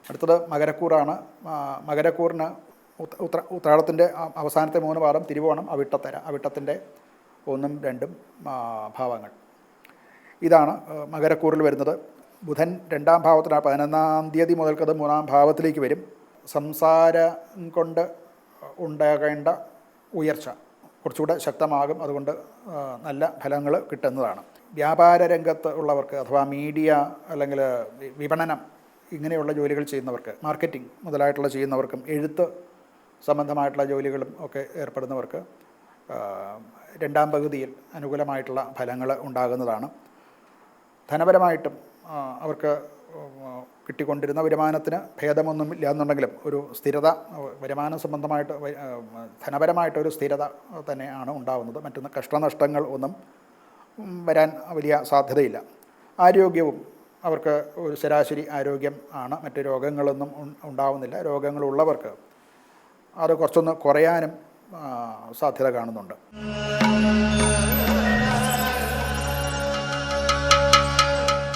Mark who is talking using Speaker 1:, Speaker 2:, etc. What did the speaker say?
Speaker 1: അടുത്തത് മകരക്കൂറാണ്. മകരക്കൂറിന് ഉത്രാടത്തിൻ്റെ അവസാനത്തെ 3 പാദം, തിരുവോണം, അവിട്ടത്തര, അവിട്ടത്തിൻ്റെ 1, 2 ഭാവങ്ങൾ. ഇതാണ് മകരക്കൂറിൽ വരുന്നത്. ബുധൻ 2ാം ഭാവത്തിലാണ്. 11-ാം തീയതി മുതൽക്കത് 3ാം ഭാവത്തിലേക്ക് വരും. സംസാരം കൊണ്ട് ഉണ്ടാകേണ്ട ഉയർച്ച കുറച്ചുകൂടെ ശക്തമാകും. അതുകൊണ്ട് നല്ല ഫലങ്ങൾ കിട്ടുന്നതാണ്. വ്യാപാര രംഗത്ത് ഉള്ളവർക്ക്, അഥവാ മീഡിയ അല്ലെങ്കിൽ വിപണനം ഇങ്ങനെയുള്ള ജോലികൾ ചെയ്യുന്നവർക്ക്, മാർക്കറ്റിംഗ് മുതലായിട്ടുള്ള ചെയ്യുന്നവർക്കും, എഴുത്ത് സംബന്ധമായിട്ടുള്ള ജോലികളും ഒക്കെ ഏർപ്പെടുന്നവർക്ക് 2ാം പകുതിയിൽ അനുകൂലമായിട്ടുള്ള ഫലങ്ങൾ ഉണ്ടാകുന്നതാണ്. ധനപരമായിട്ടും അവർക്ക് കിട്ടിക്കൊണ്ടിരുന്ന വരുമാനത്തിന് ഭേദമൊന്നും ഇല്ല എന്നുണ്ടെങ്കിലും ഒരു സ്ഥിരത, വരുമാന സംബന്ധമായിട്ട് ധനപരമായിട്ടൊരു സ്ഥിരത തന്നെയാണ് ഉണ്ടാകുന്നത്. മറ്റൊന്ന് കഷ്ടനഷ്ടങ്ങൾ ഒന്നും വരാൻ വലിയ സാധ്യതയില്ല. ആരോഗ്യവും അവർക്ക് ഒരു ശരാശരി ആരോഗ്യം ആണ്. മറ്റ് രോഗങ്ങളൊന്നും ഉണ്ടാവുന്നില്ല. രോഗങ്ങളുള്ളവർക്ക് അത് കുറച്ചൊന്ന് കുറയാനും സാധ്യത കാണുന്നുണ്ട്.